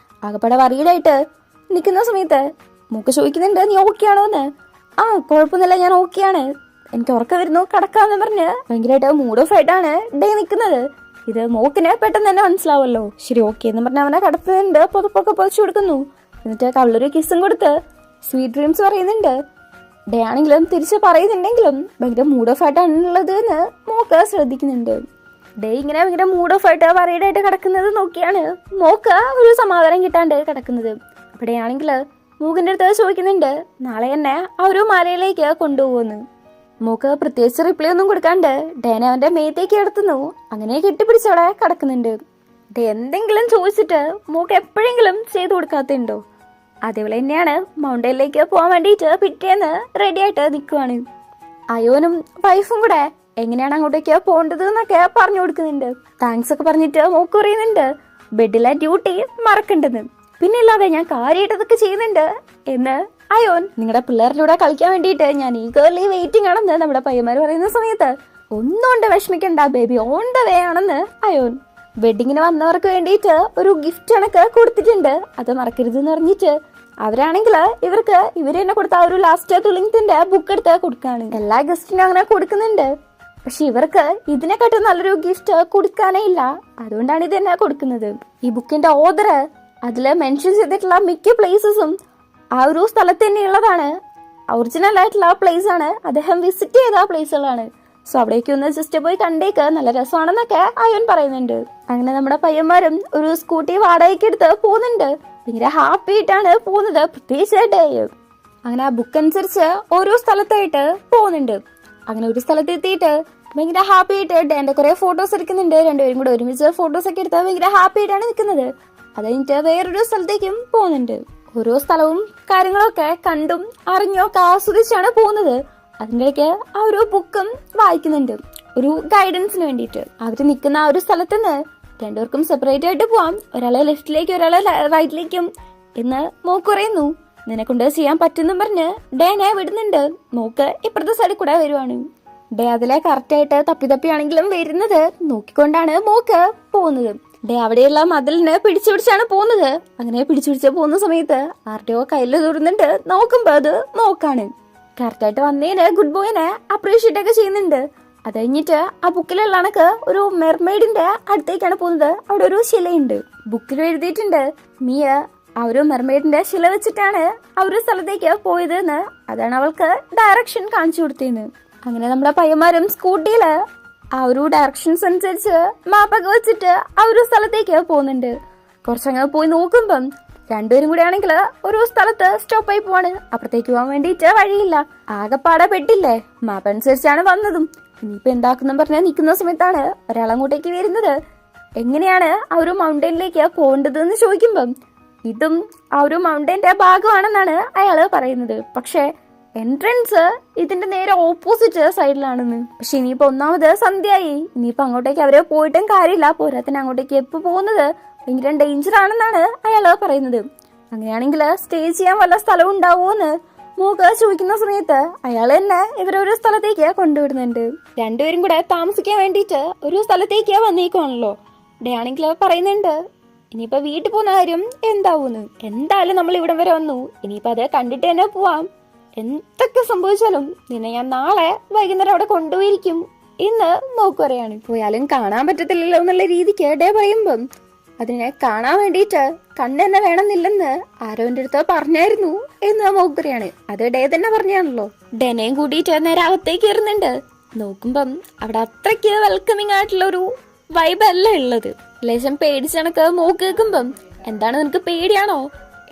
ആകെപ്പാടെ വറീഡായിട്ട് നിൽക്കുന്ന സമയത്ത് മൂക്ക് ചോദിക്കുന്നുണ്ട്, നീ ഓക്കെ ആണോ എന്ന്. ആ കുഴപ്പമൊന്നുമില്ല, ഞാൻ ഓക്കെയാണ്, എനിക്ക് ഉറക്കം വരുന്നു, കിടക്കാന്ന് പറഞ്ഞ് ഭയങ്കരമായിട്ട് മൂഡ് ഓഫ് ആയിട്ടാണ് ഡേ നിൽക്കുന്നത്. ഇത് മോക്കിന് പെട്ടെന്ന് തന്നെ മനസ്സിലാവല്ലോ. ശരി ഓക്കെ എന്ന് പറഞ്ഞ അവനെ കിടത്തുന്നുണ്ട്, പുതപ്പൊക്കെ പൊതിച്ചു കൊടുക്കുന്നു. എന്നിട്ട് കള്ളൊരു കിസ്സും കൊടുത്ത് സ്വീറ്റ് ഡ്രീംസ് പറയുന്നുണ്ട്. ഡേ ആണെങ്കിലും തിരിച്ച് പറയുന്നുണ്ടെങ്കിലും ഭയങ്കര മൂഡ് ഓഫ് ആയിട്ടാണുള്ളത് എന്ന് മോക്ക് ശ്രദ്ധിക്കുന്നുണ്ട്. ഡേ ഇങ്ങനെ ഭയങ്കര മൂഡ് ഓഫ് ആയിട്ട് വറീഡായിട്ട് കിടക്കുന്നത് നോക്കിയാണ് മോക്ക് ഒരു സമാധാനം കിട്ടാണ്ട് കിടക്കുന്നത്. അവിടെ ആണെങ്കിൽ മൂക്കിന്റെ അടുത്ത് ചോദിക്കുന്നുണ്ട് നാളെ തന്നെ ആ ഒരു മലയിലേക്ക് കൊണ്ടുപോകുന്നു. മൂക്ക് പ്രത്യേകിച്ച് റിപ്ലൈ ഒന്നും കൊടുക്കാണ്ട് ഡേന അവന്റെ മേത്തേക്ക് കിടത്തുന്നു. അങ്ങനെ കെട്ടിപ്പിടിച്ചവിടെ കിടക്കുന്നുണ്ട്. ഡേ എന്തെങ്കിലും ചോദിച്ചിട്ട് മൂക്ക് എപ്പോഴെങ്കിലും ചെയ്തു കൊടുക്കാത്തുണ്ടോ? അതേപോലെ തന്നെയാണ് മൗണ്ടനിലേക്ക് പോകാൻ വേണ്ടിയിട്ട് പിറ്റേന്ന് റെഡി ആയിട്ട് നിൽക്കുവാണ്. അയോനും വൈഫും കൂടെ എങ്ങനെയാണ് അങ്ങോട്ടേക്ക് പോകേണ്ടത് എന്നൊക്കെ പറഞ്ഞു കൊടുക്കുന്നുണ്ട്. താങ്ക്സ് ഒക്കെ പറഞ്ഞിട്ട് മൂക്ക് പറയുന്നുണ്ട് ബെഡിലെ ഡ്യൂട്ടി മറക്കണ്ടെന്ന്. പിന്നെ ഇല്ലാതെ ഞാൻ കാര്യമായിട്ടതൊക്കെ ചെയ്യുന്നുണ്ട് എന്ന് അയോൻ. നിങ്ങളുടെ പിള്ളേരുടെ കൂടെ കളിക്കാൻ വേണ്ടിയിട്ട് ഞാൻ ഈഗർലി വെയിറ്റിംഗ് ആണെന്ന് നമ്മുടെ പയ്യന്മാർ പറയുന്ന സമയത്ത് ഒന്നും കൊണ്ട് വിഷമിക്കണ്ട, ബേബി ഓൺ ദ വേ ആണെന്ന് അയോൻ. വെഡിങ്ങിന് വന്നവർക്ക് വേണ്ടിയിട്ട് ഒരു ഗിഫ്റ്റ് കണക്ക് കൊടുത്തിട്ടുണ്ട്, അത് മറക്കരുതെന്ന് പറഞ്ഞിട്ട് അവരാണെങ്കിൽ ഇവര് തന്നെ കൊടുത്ത ഒരു ലാസ്റ്റ് തുളിങ്ങിന്റെ ബുക്ക് എടുത്ത് കൊടുക്കാണ്. എല്ലാ ഗിഫ്റ്റിനും അങ്ങനെ കൊടുക്കുന്നുണ്ട്, പക്ഷെ ഇവർക്ക് ഇതിനെക്കാട്ടും നല്ലൊരു ഗിഫ്റ്റ് കൊടുക്കാനേ ഇല്ല. അതുകൊണ്ടാണ് ഇത് തന്നെ കൊടുക്കുന്നത്. ഈ ബുക്കിന്റെ ഓർഡർ അതില് മെൻഷൻ ചെയ്തിട്ടുള്ള മിക്ക പ്ലേസസും ആ ഒരു സ്ഥലത്ത് തന്നെ ഉള്ളതാണ്. ഒറിജിനൽ ആയിട്ടുള്ള പ്ലേസ് ആണ്, അദ്ദേഹം വിസിറ്റ് ചെയ്ത പ്ലേസുകളാണ്. സോ അവിടേക്ക് ഒന്ന് ജസ്റ്റ് പോയി കണ്ടേക്ക്, നല്ല രസമാണെന്നൊക്കെ അയ്യൻ പറയുന്നുണ്ട്. അങ്ങനെ നമ്മുടെ പയ്യന്മാരും ഒരു സ്കൂട്ടി വാടകയ്ക്ക് എടുത്ത് പോകുന്നുണ്ട്. ഭയങ്കര ഹാപ്പി ആയിട്ടാണ് പോകുന്നത്, പ്രത്യേകിച്ചായിട്ട്. അങ്ങനെ ആ ബുക്ക് അനുസരിച്ച് ഓരോ സ്ഥലത്തായിട്ട് പോകുന്നുണ്ട്. അങ്ങനെ ഒരു സ്ഥലത്ത് എത്തിയിട്ട് ഭയങ്കര ഹാപ്പി ആയിട്ട് എന്റെ കുറെ ഫോട്ടോസ് എടുക്കുന്നുണ്ട്. രണ്ടുപേരും കൂടെ ഒരുമിച്ച് ഫോട്ടോസ് ഒക്കെ എടുത്താൽ ഭയങ്കര ഹാപ്പി ആയിട്ടാണ് നിൽക്കുന്നത്. അത് കഴിഞ്ഞിട്ട് വേറൊരു സ്ഥലത്തേക്കും പോകുന്നുണ്ട്. ഓരോ സ്ഥലവും കാര്യങ്ങളൊക്കെ കണ്ടും അറിഞ്ഞൊക്കെ ആസ്വദിച്ചാണ് പോകുന്നത്. അതിൻ്റെ ഇടയ്ക്ക് ആ ഒരു ബുക്കും വായിക്കുന്നുണ്ട് ഒരു ഗൈഡൻസിന് വേണ്ടിയിട്ട്. അവര് നിൽക്കുന്ന ആ ഒരു സ്ഥലത്ത് നിന്ന് രണ്ടുപേർക്കും സെപ്പറേറ്റ് ആയിട്ട് പോവാം, ഒരാളെ ലെഫ്റ്റിലേക്ക് ഒരാളെ റൈറ്റിലേക്കും എന്ന് മോക്ക് പറയുന്നു. നിന്നെ കൊണ്ട് ചെയ്യാൻ പറ്റുന്നും പറഞ്ഞ് ഡേനെ വിടുന്നുണ്ട്. മോക്ക് ഇപ്പുറത്തെ സൈഡിൽ കൂടെ വരുവാണ്. ഡേ അതിലെ കറക്റ്റായിട്ട് തപ്പിയാണെങ്കിലും വരുന്നത് നോക്കിക്കൊണ്ടാണ് മോക്ക് പോകുന്നത്. ഡേ അവിടെയുള്ള മതിലിന് പിടിച്ചാണ് പോകുന്നത്. അങ്ങനെ പിടിച്ചു പോകുന്ന സമയത്ത് ആരുടെയോ കയ്യിൽ തുറന്നുണ്ട്. നോക്കുമ്പോ അത് മോക്കാണ്. കറക്റ്റായിട്ട് വന്നതിന് ഗുഡ് ബോയിനെ അപ്രീഷിയേറ്റ് ഒക്കെ ചെയ്യുന്നുണ്ട്. അത് കഴിഞ്ഞിട്ട് ആ ബുക്കിലുള്ള കണക്ക് ഒരു മെർമെയ്ഡിന്റെ അടുത്തേക്കാണ് പോകുന്നത്. അവിടെ ഒരു ശിലയുണ്ട്. ബുക്കിൽ എഴുതിയിട്ടുണ്ട് മിയ ആ ഒരു മെർമെയ്ഡിന്റെ ശില വെച്ചിട്ടാണ് ആ ഒരു സ്ഥലത്തേക്ക് പോയത് എന്ന്. അതാണ് അവൾക്ക് ഡയറക്ഷൻ കാണിച്ചു കൊടുത്തതെന്ന്. അങ്ങനെ നമ്മുടെ പയ്യന്മാരും സ്കൂട്ടിയില് ആ ഒരു ഡയറക്ഷൻസ് അനുസരിച്ച് മാപ്പൊക്കെ വെച്ചിട്ട് ആ ഒരു സ്ഥലത്തേക്ക് പോകുന്നുണ്ട്. കുറച്ചങ്ങനെ പോയി നോക്കുമ്പം രണ്ടുപേരും കൂടെ ആണെങ്കിൽ ഒരു സ്ഥലത്ത് സ്റ്റോപ്പായി പോവാണ്. അപ്പുറത്തേക്ക് പോകാൻ വേണ്ടിയിട്ട് വഴിയില്ല. ആകെപ്പാടെ പെട്ടില്ലേ, മാപ്പ് അനുസരിച്ചാണ് വന്നതും. ഇനിയിപ്പോ എന്താക്കുന്ന പറഞ്ഞാൽ നിൽക്കുന്ന സമയത്താണ് ഒരാളങ്ങോട്ടേക്ക് വരുന്നത്. എങ്ങനെയാണ് ആ ഒരു മൗണ്ടനിലേക്ക് പോകേണ്ടത് എന്ന് ചോദിക്കുമ്പം ഇതും ആ ഒരു മൗണ്ടന്റെ ഭാഗമാണെന്നാണ് അയാള് പറയുന്നത്. പക്ഷെ എൻട്രൻസ് ഇതിന്റെ നേരെ ഓപ്പോസിറ്റ് സൈഡിലാണെന്ന്. പക്ഷെ ഇനിയിപ്പോ ഒന്നാമത് സന്ധ്യയായി, ഇനിയിപ്പോ അങ്ങോട്ടേക്ക് അവരെ പോയിട്ടും കാര്യമില്ല. പോരാത്തിന് അങ്ങോട്ടേക്ക് എപ്പോ പോകുന്നത് ഭയങ്കര ഡേഞ്ചർ ആണെന്നാണ് അയാള് പറയുന്നത്. അങ്ങനെയാണെങ്കിൽ സ്റ്റേ ചെയ്യാൻ വല്ല സ്ഥലവും ഉണ്ടാവുമോന്ന് മൂക്ക് ചോദിക്കുന്ന സമയത്ത് അയാൾ തന്നെ ഇവരൊരു സ്ഥലത്തേക്ക് കൊണ്ടുവിടുന്നുണ്ട്. രണ്ടുപേരും കൂടെ താമസിക്കാൻ വേണ്ടിയിട്ട് ഒരു സ്ഥലത്തേക്ക് വന്നേക്കുവാണല്ലോ. ഡേ ആണെങ്കിൽ പറയുന്നുണ്ട് ഇനിയിപ്പോ വീട്ടിൽ പോകുന്ന കാര്യം എന്താവൂന്ന്. എന്തായാലും നമ്മൾ ഇവിടെ വരെ വന്നു, ഇനിയിപ്പോ അത് കണ്ടിട്ട് തന്നെ പോവാം. എന്തൊക്കെ സംഭവിച്ചാലും നിന്നെ ഞാൻ നാളെ വൈകുന്നേരം അവിടെ കൊണ്ടുപോയിരിക്കും എന്ന് മോക്ക് പറയാണ്. പോയാലും കാണാൻ പറ്റത്തില്ലല്ലോ എന്നുള്ള രീതിക്ക് ഡേ പറയുമ്പം അതിനെ കാണാൻ വേണ്ടിയിട്ട് കണ്ണെന്നെ വേണമെന്നില്ലെന്ന് ആരോന്റെ അടുത്ത് പറഞ്ഞായിരുന്നു എന്ന് മോക്ക് പറയാണ്. അത് ഡേ തന്നെ പറഞ്ഞാണല്ലോ. ഡെനെയും കൂട്ടിയിട്ട് നേരെ അകത്തേക്ക് കയറുന്നുണ്ട്. നോക്കുമ്പം അവിടെ അത്രയ്ക്ക് വെൽക്കമിങ് ആയിട്ടുള്ള ഒരു വൈബ് അല്ല ഉള്ളത്. ലേശം പേടിച്ചണക്ക് മോക്ക് കേൾക്കുമ്പം എന്താണ് നിനക്ക് പേടിയാണോ,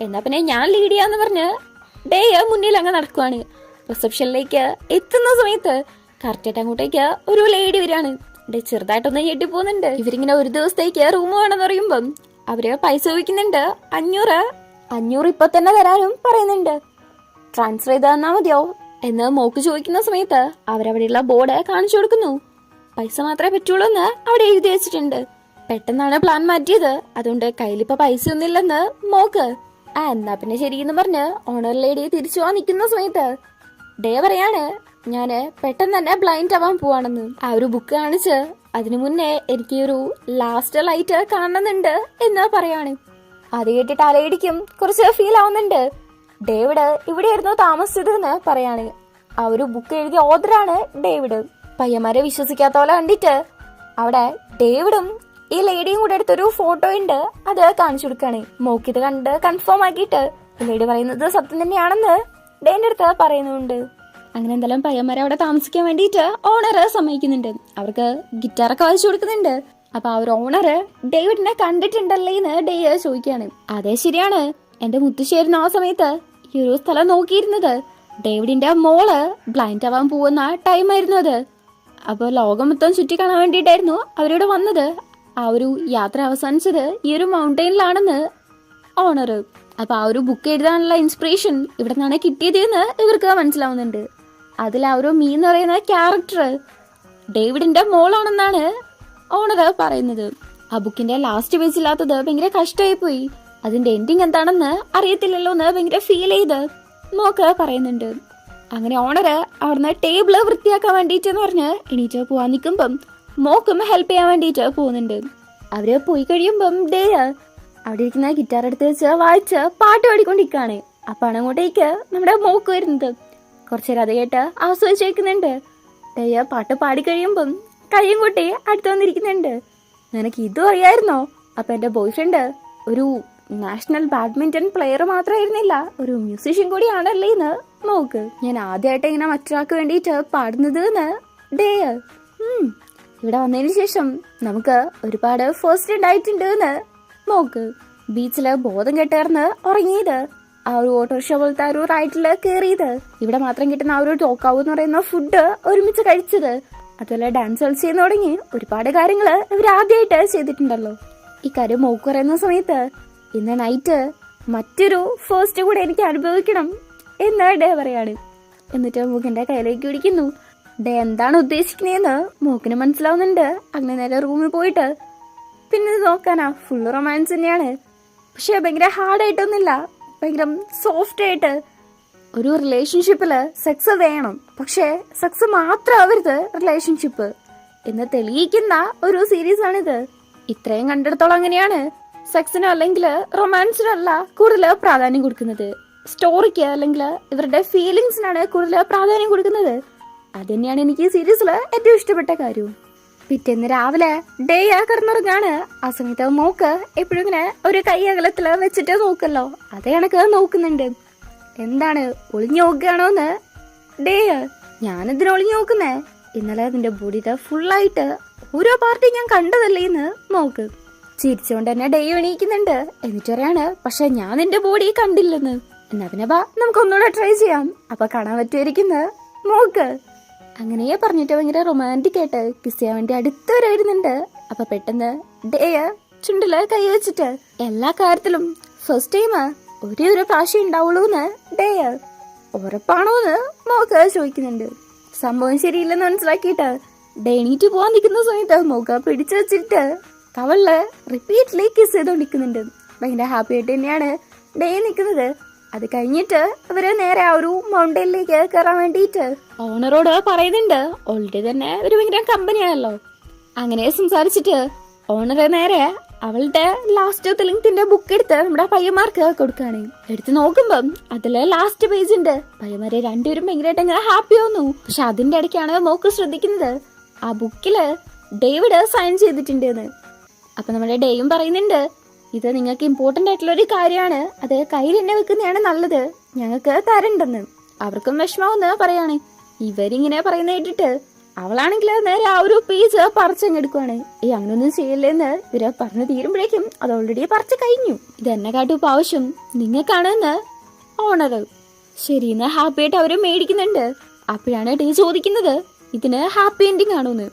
എന്നാ പിന്നെ ഞാൻ ലീഡ് ചെയ്യാന്ന് പറഞ്ഞ് ഡേ മുന്നിൽ അങ്ങ് നടക്കുവാണ്. റിസപ്ഷനിലേക്ക് എത്തുന്ന സമയത്ത് കറക്റ്റായിട്ട് അങ്ങോട്ടേക്ക് ഒരു ലേഡി വരികയാണ്. ഡേ ചെറുതായിട്ടൊന്ന് ഞെട്ടി പോകുന്നുണ്ട്. ഇവരിങ്ങനെ ഒരു ദിവസത്തേക്ക് റൂം വേണമെന്ന് പറയുമ്പം അവര് പൈസ ചോദിക്കുന്നുണ്ട്. 500 ഇപ്പൊ തന്നെ തരാനും പറയുന്നുണ്ട്. ട്രാൻസ്ഫർ ചെയ്ത് തന്നാ മതിയോ എന്ന് മോക്ക് ചോദിക്കുന്ന സമയത്ത് അവരവിടെയുള്ള ബോർഡ് കാണിച്ചു കൊടുക്കുന്നു. പൈസ മാത്രമേ പറ്റുള്ളൂ എന്ന് അവിടെ എഴുതി വെച്ചിട്ടുണ്ട്. പെട്ടെന്നാണ് പ്ലാൻ മാറ്റിയത്, അതുകൊണ്ട് കയ്യിലിപ്പോ പൈസ ഒന്നുമില്ലെന്ന് മോക്ക്. എന്നാ പിന്നെ ശരിയെന്ന് പറഞ്ഞ് ഓണർ ലേഡി തിരിച്ചു പോവാൻ നിൽക്കുന്ന സമയത്ത് ഡേ പറയാണ്, ഞാന് പെട്ടെന്ന് തന്നെ ബ്ലൈൻഡ് ആവാൻ പോവാണെന്ന്. ആ ഒരു ബുക്ക് കാണിച്ച് അതിനു മുന്നേ എനിക്ക് ഒരു ലാസ്റ്റ് ലൈറ്റ് കാണുന്നുണ്ട് എന്ന് പറയാണ്. അത് കേട്ടിട്ട് ആ ലേഡിക്കും കുറച്ച് ഫീൽ ആവുന്നുണ്ട്. ഡേവിഡ് ഇവിടെയായിരുന്നു താമസിച്ചതെന്ന് പറയാണ്. ആ ഒരു ബുക്ക് എഴുതിയ ഓതറാണ് ഡേവിഡ്. പയ്യന്മാരെ വിശ്വസിക്കാത്ത പോലെ കണ്ടിട്ട് അവിടെ ഡേവിഡും ഈ ലേഡിയും കൂടെ എടുത്തൊരു ഫോട്ടോ ഉണ്ട്, അത് കാണിച്ചു കൊടുക്കാണ്. മോക്കിത് കണ്ട് കൺഫേം ആക്കിയിട്ട് ലേഡി പറയുന്നത് സത്യം തന്നെയാണെന്ന് ഡേന്റെ അടുത്ത് പറയുന്നുണ്ട്. അങ്ങനെ എന്തായാലും പയ്യന്മാരെ അവിടെ താമസിക്കാൻ വേണ്ടിയിട്ട് ഓണർ സമ്മതിക്കുന്നുണ്ട്. അവർക്ക് ഗിറ്റാറൊക്കെ വായിച്ചു കൊടുക്കുന്നുണ്ട്. അപ്പൊ ആ ഒരു ഓണർ ഡേവിഡിനെ കണ്ടിട്ടുണ്ടല്ലേ എന്ന് ഡേ ചോദിക്കാണ്. അതേ ശരിയാണ്, എന്റെ മുത്തശ്ശേരുന്ന ആ സമയത്ത് ഈ ഒരു സ്ഥലം നോക്കിയിരുന്നത്. ഡേവിഡിന്റെ മോള് ബ്ലൈൻഡ് ആവാൻ പോകുന്ന ടൈം ആയിരുന്നു അത്. അപ്പൊ ലോകം മൊത്തം ചുറ്റി കാണാൻ വേണ്ടിയിട്ടായിരുന്നു അവരിവിടെ വന്നത്. ആ ഒരു യാത്ര അവസാനിച്ചത് ഈ ഒരു മൗണ്ടെയിനിലാണെന്ന് ഓണർ. അപ്പൊ ആ ഒരു ബുക്ക് എഴുതാനുള്ള ഇൻസ്പിറേഷൻ ഇവിടെ നിന്നാണ് കിട്ടിയതെന്ന് ഇവർക്ക് മനസ്സിലാവുന്നുണ്ട്. അതിൽ ആ ഒരു മീ എന്ന് പറയുന്ന ക്യാരക്ടർ ഡേവിഡിന്റെ മോളാണെന്നാണ് ഓണർ പറയുന്നത്. ആ ബുക്കിന്റെ ലാസ്റ്റ് പേജ് ഇല്ലാത്തത് ഭയങ്കര കഷ്ടമായി പോയി. അതിന്റെ എൻഡിങ് എന്താണെന്ന് അറിയത്തില്ലല്ലോ എന്ന് ഭയങ്കര ഫീൽ ചെയ്ത് മോക്ക് പറയുന്നുണ്ട്. അങ്ങനെ ഓണർ അവിടുന്ന് ടേബിള് വൃത്തിയാക്കാൻ വേണ്ടിട്ടെന്ന് പറഞ്ഞ് എണീറ്റ് പോവാൻ നിൽക്കുമ്പം മോക്കും ഹെൽപ്പ് ചെയ്യാൻ വേണ്ടിട്ട് പോകുന്നുണ്ട്. അവര് പോയി കഴിയുമ്പം ഡേ അവിടെ ഇരിക്കുന്ന ഗിറ്റാർ എടുത്ത് വെച്ച് വായിച്ച് പാട്ട് പാടിക്കൊണ്ടിരിക്കാണ്. അപ്പാണ് അങ്ങോട്ടേക്ക് നമ്മുടെ മോക്ക് വരുന്നത്. കുറച്ചേരം അത് കേട്ട് ആസ്വദിച്ചേക്കുന്നുണ്ട്. ഡേ പാട്ട് പാടി കഴിയുമ്പം കയ്യും കൂട്ടി അടുത്ത് വന്നിരിക്കുന്നുണ്ട്. നിനക്ക് ഇതും അറിയായിരുന്നോ? അപ്പൊ എന്റെ ബോയ് ഫ്രണ്ട് ഒരു നാഷണൽ ബാഡ്മിന്റൺ പ്ലെയർ മാത്രമായിരുന്നില്ല, ഒരു മ്യൂസിഷ്യൻ കൂടിയാണല്ലേ എന്ന് മോക്ക്. ഞാൻ ആദ്യമായിട്ട് ഇങ്ങനെ മറ്റൊരാൾക്ക് വേണ്ടിയിട്ട് പാടുന്നത് എന്ന് ഡേ. ഇവിടെ വന്നതിന് ശേഷം നമുക്ക് ഒരുപാട് ഫസ്റ്റ് ഉണ്ടായിട്ടുണ്ട് എന്ന് മോക്ക്. ബീച്ചില് ബോധം കെട്ടേർന്ന് ഉറങ്ങിയത്, ആ ഒരു ഓട്ടോറിക്ഷ പോലത്തെ ആ ഒരു റൈഡില് കയറിയത്, ഇവിടെ മാത്രം കിട്ടുന്ന ആ ഒരു ടോക്കാവ് എന്ന് പറയുന്ന ഫുഡ് ഒരുമിച്ച് കഴിച്ചത്, അതുപോലെ ഡാൻസ് കളിച്ച് ചെയ്യുന്ന തുടങ്ങി ഒരുപാട് കാര്യങ്ങള് ഇവർ ആദ്യമായിട്ട് ചെയ്തിട്ടുണ്ടല്ലോ. ഈ കാര്യം മോക്ക് പറയുന്ന സമയത്ത് ഇന്ന് നൈറ്റ് മറ്റൊരു ഫസ്റ്റ് കൂടെ എനിക്ക് അനുഭവിക്കണം എന്ന് ഡേ പറയാണ്. എന്നിട്ട് മോക്കിന്റെ കയ്യിലേക്ക് പിടിക്കുന്നു. ഡേ എന്താണ് ഉദ്ദേശിക്കുന്നതെന്ന് മോക്കിന് മനസ്സിലാവുന്നുണ്ട്. അങ്ങനെ നേരെ റൂമിൽ പോയിട്ട് പിന്നെ നോക്കാനാ ഫുള്ള് റൊമാൻസ് തന്നെയാണ്. പക്ഷെ ഭയങ്കര ഹാർഡായിട്ടൊന്നുമില്ല, ഭയങ്കര സോഫ്റ്റ് ആയിട്ട്. ഒരു റിലേഷൻഷിപ്പില് സെക്സ് വേണം, പക്ഷെ സെക്സ് മാത്രം ആവരുത് റിലേഷൻഷിപ്പ് എന്ന് തെളിയിക്കുന്ന ഒരു സീരീസ് ആണിത്. ഇത്രയും കണ്ടെടുത്തോളം അങ്ങനെയാണ് സെക്സിനോ അല്ലെങ്കിൽ റൊമാൻസിനോ അല്ല കൂടുതൽ പ്രാധാന്യം കൊടുക്കുന്നത്. സ്റ്റോറിക്ക് അല്ലെങ്കിൽ ഇവരുടെ ഫീലിങ്സിനാണ് കൂടുതൽ പ്രാധാന്യം കൊടുക്കുന്നത്. അത് തന്നെയാണ് എനിക്ക് ഈ സീരീസിൽ ഏറ്റവും ഇഷ്ടപ്പെട്ട കാര്യവും. പിറ്റേന്ന് രാവിലെ ഡേ കിടന്നുറങ്ങാണ്. ആ സമയത്ത് മോക്ക് എപ്പോഴും ഇങ്ങനെ ഒരു കൈ അകലത്തില് വെച്ചിട്ട് നോക്കല്ലോ, അതേ കണക്ക് നോക്കുന്നുണ്ട്. എന്താണ് ഒളിഞ്ഞു നോക്കുകയാണോന്ന് ഡേ. ഞാനെന്തിനാ ഒളിഞ്ഞു നോക്കുന്നേ? ഇന്നലെ നിന്റെ ബോഡിയുടെ ഫുള്ളായിട്ട് ഓരോ പാർട്ടി ഞാൻ കണ്ടതല്ലേന്ന് മോക്ക്. ചിരിച്ചുകൊണ്ട് തന്നെ ഡേ എണീക്കുന്നുണ്ട്. എന്നിട്ട് പറയാണ്, പക്ഷെ ഞാൻ നിന്റെ ബോഡി കണ്ടില്ലെന്ന്. എന്നാ പിന്നെ ബാ നമുക്കൊന്നുകൂടെ ട്രൈ ചെയ്യാം, അപ്പൊ കാണാൻ പറ്റുമായിരിക്കുന്ന മോക്ക്. അങ്ങനെ പറഞ്ഞിട്ട് ഭയങ്കര റൊമാൻറ്റിക് ആയിട്ട് കിസ് ചെയ്യാൻ വേണ്ടി അടുത്ത് വരെ വരുന്നുണ്ട്. അപ്പൊ പെട്ടെന്ന് ഡേ ചുണ്ടില് കൈ വെച്ചിട്ട് എല്ലാ കാര്യത്തിലും ഫസ്റ്റ് ടൈം ഒരേ ഒരു പ്രാവശ്യം ഉണ്ടാവുള്ളൂ എന്ന് ഡേ ഉറപ്പാണോന്ന് മോക്ക് ചോദിക്കുന്നുണ്ട്. സംഭവം ശരിയില്ലെന്ന് മനസ്സിലാക്കിയിട്ട് ഡേ എണീറ്റ് പോവാൻ നിൽക്കുന്ന സമയത്ത് മോക്ക് പിടിച്ചു വെച്ചിട്ട് കവളില് റിപ്പീറ്റ്ലി കിസ് ചെയ്തോണ്ടിരിക്കുന്നുണ്ട്. ഭയങ്കര ഹാപ്പി ആയിട്ട് തന്നെയാണ് ഡേ നിൽക്കുന്നത്. അത് കഴിഞ്ഞിട്ട് ഇവര് നേരെ ആ ഒരു മൗണ്ടനിലേക്ക് കയറാൻ വേണ്ടിയിട്ട് ഓണറോട് പറയുന്നുണ്ട്. ഓൾറെഡി തന്നെ ഒരു ഭയങ്കര കമ്പനിയാണല്ലോ. അങ്ങനെ സംസാരിച്ചിട്ട് ഓണർ നേരെ അവളുടെ ലാസ്റ്റ് തെലുങ്കിന്റെ ബുക്ക് എടുത്ത് നമ്മുടെ പയ്യന്മാർക്ക് കൊടുക്കാണ്. എടുത്ത് നോക്കുമ്പം അതില് ലാസ്റ്റ് പേജ് ഉണ്ട്. പയ്യന്മാരെ രണ്ടുപേരും ഭയങ്കരമായിട്ട് ഇങ്ങനെ ഹാപ്പി ആവുന്നു. പക്ഷെ അതിന്റെ ഇടയ്ക്കാണ് മോക്ക് ശ്രദ്ധിക്കുന്നത് ആ ബുക്കില് ഡേവിഡ് സൈൻ ചെയ്തിട്ടുണ്ട് എന്ന്. അപ്പൊ നമ്മുടെ ഡേയും പറയുന്നുണ്ട്, ഇത് നിങ്ങൾക്ക് ഇമ്പോർട്ടന്റ് ആയിട്ടുള്ള ഒരു കാര്യമാണ്, അത് കയ്യിൽ തന്നെ വെക്കുന്നതാണ് നല്ലത്, ഞങ്ങൾക്ക് തരണ്ടെന്ന്. അവർക്കും വിഷമാവെന്ന് പറയാണ്. ഇവരിങ്ങനെ പറയുന്ന കേട്ടിട്ട് അവളാണെങ്കിൽ നേരെ ആ ഒരു പേജ് പറിച്ചെടുക്കുവാണ്. അങ്ങനൊന്നും ചെയ്യല്ലേന്ന് ഇവര് പറഞ്ഞു തീരുമ്പോഴേക്കും അത് ഓൾറെഡി പറിച്ചു കഴിഞ്ഞു. ഇത് എന്നെ കാട്ടും ആവശ്യം നിങ്ങൾക്കാണെന്ന് ഓണർ. ശരിന്ന് ഹാപ്പി ആയിട്ട് അവര് മേടിക്കുന്നുണ്ട്. അപ്പോഴാണ് ഡേ ചോദിക്കുന്നത്, ഇതിന് ഹാപ്പി എൻഡിങ് ആണോന്ന്.